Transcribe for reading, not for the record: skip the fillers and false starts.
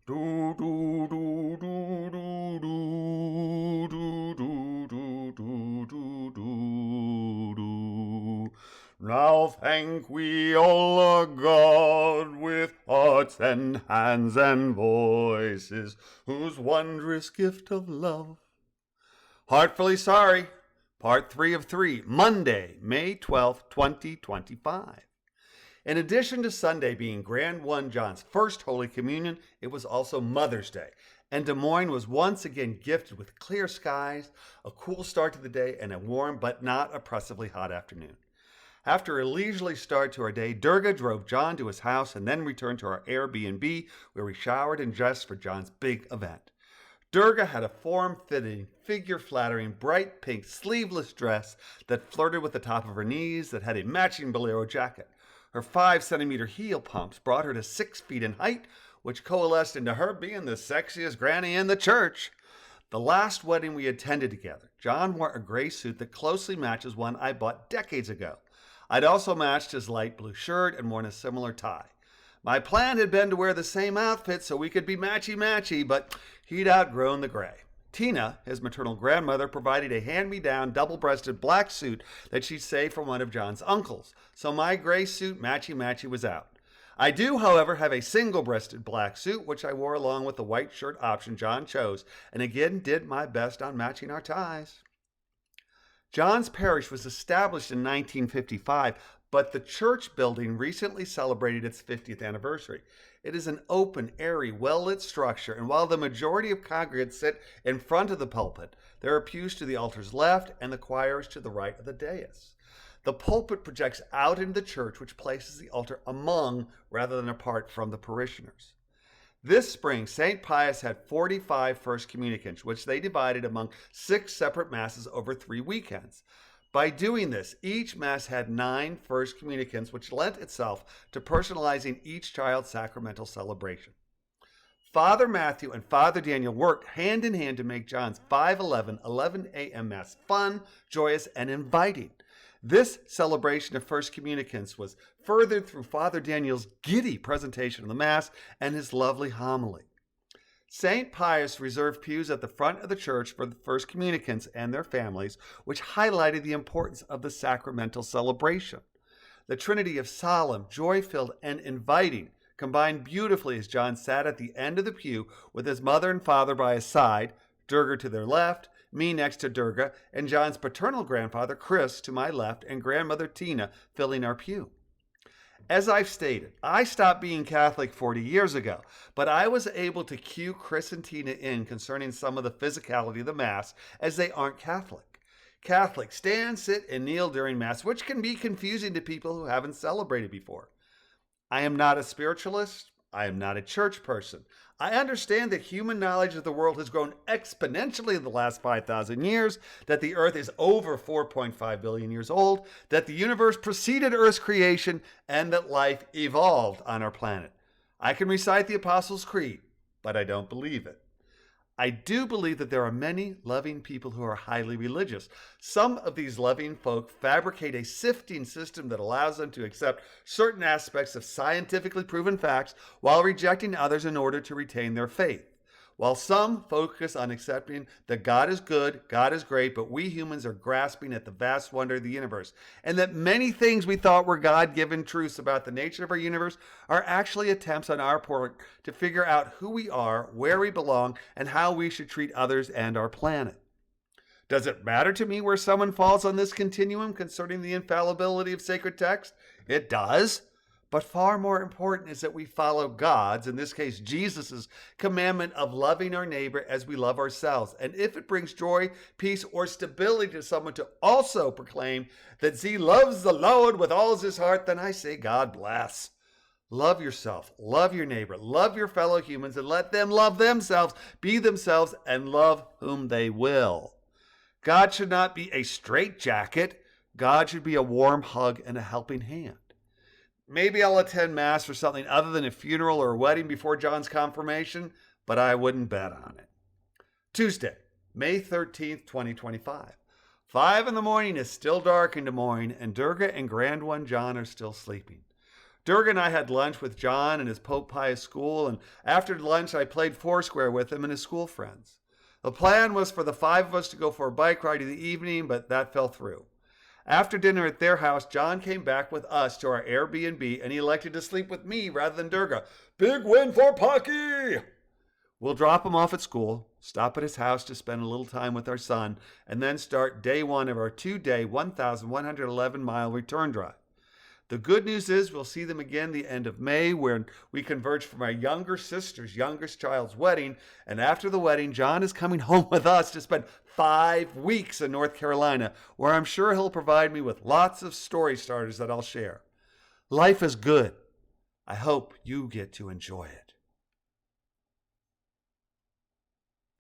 Do do do do do do do do do do do do do. Now thank we all our God with hearts and hands and voices, whose wondrous gift of love. Heartfully Sorry, Part 3 of 3, Monday, May 12th, 2025. In addition to Sunday being Grand One John's first Holy Communion, it was also Mother's Day, and Des Moines was once again gifted with clear skies, a cool start to the day, and a warm but not oppressively hot afternoon. After a leisurely start to our day, Durga drove John to his house and then returned to our Airbnb, where we showered and dressed for John's big event. Durga had a form-fitting, figure-flattering, bright pink sleeveless dress that flirted with the top of her knees that had a matching bolero jacket. Her 5-centimeter heel pumps brought her to 6 feet in height, which coalesced into her being the sexiest granny in the church. The last wedding we attended together, John wore a gray suit that closely matches one I bought decades ago. I'd also matched his light blue shirt and worn a similar tie. My plan had been to wear the same outfit so we could be matchy-matchy, but he'd outgrown the gray. Tina, his maternal grandmother, provided a hand-me-down double-breasted black suit that she'd saved from one of John's uncles, so my gray suit matchy-matchy was out. I do, however, have a single-breasted black suit, which I wore along with the white shirt option John chose, and again did my best on matching our ties. John's parish was established in 1955, but the church building recently celebrated its 50th anniversary. It is an open, airy, well-lit structure, and while the majority of congregants sit in front of the pulpit, there are pews to the altar's left and the choirs to the right of the dais. The pulpit projects out into the church, which places the altar among rather than apart from the parishioners. This spring, St. Pius had 45 First Communicants, which they divided among 6 separate masses over 3 weekends. By doing this, each Mass had 9 First Communicants, which lent itself to personalizing each child's sacramental celebration. Father Matthew and Father Daniel worked hand in hand to make John's 5:11, 11 a.m. Mass fun, joyous, and inviting. This celebration of First Communicants was furthered through Father Daniel's giddy presentation of the Mass and his lovely homily. St. Pius reserved pews at the front of the church for the First Communicants and their families, which highlighted the importance of the sacramental celebration. The trinity of solemn, joy-filled, and inviting combined beautifully as John sat at the end of the pew with his mother and father by his side, Durga to their left, me next to Durga, and John's paternal grandfather, Chris, to my left, and grandmother Tina filling our pew. As I've stated, I stopped being Catholic 40 years ago, but I was able to cue Chris and Tina in concerning some of the physicality of the Mass, as they aren't Catholic. Catholics stand, sit, and kneel during Mass, which can be confusing to people who haven't celebrated before. I am not a spiritualist. I am not a church person. I understand that human knowledge of the world has grown exponentially in the last 5,000 years, that the Earth is over 4.5 billion years old, that the universe preceded Earth's creation, and that life evolved on our planet. I can recite the Apostles' Creed, but I don't believe it. I do believe that there are many loving people who are highly religious. Some of these loving folk fabricate a sifting system that allows them to accept certain aspects of scientifically proven facts while rejecting others in order to retain their faith. While some focus on accepting that God is good, God is great, but we humans are grasping at the vast wonder of the universe, and that many things we thought were God-given truths about the nature of our universe are actually attempts on our part to figure out who we are, where we belong, and how we should treat others and our planet. Does it matter to me where someone falls on this continuum concerning the infallibility of sacred text? It does. But far more important is that we follow God's, in this case Jesus' commandment of loving our neighbor as we love ourselves. And if it brings joy, peace, or stability to someone to also proclaim that he loves the Lord with all his heart, then I say God bless. Love yourself, love your neighbor, love your fellow humans, and let them love themselves, be themselves, and love whom they will. God should not be a straitjacket. God should be a warm hug and a helping hand. Maybe I'll attend Mass for something other than a funeral or a wedding before John's confirmation, but I wouldn't bet on it. Tuesday, May 13th, 2025. 5 in the morning is still dark in Des Moines, and Durga and Grand One John are still sleeping. Durga and I had lunch with John in his Pope Pius school, and after lunch I played Foursquare with him and his school friends. The plan was for the five of us to go for a bike ride in the evening, but that fell through. After dinner at their house, John came back with us to our Airbnb, and he elected to sleep with me rather than Durga. Big win for Pocky! We'll drop him off at school, stop at his house to spend a little time with our son, and then start day one of our 2-day, 1,111-mile return drive. The good news is we'll see them again the end of May, when we converge from our younger sister's youngest child's wedding, and after the wedding, John is coming home with us to spend 5 weeks in North Carolina, where I'm sure he'll provide me with lots of story starters that I'll share. Life is good. I hope you get to enjoy it.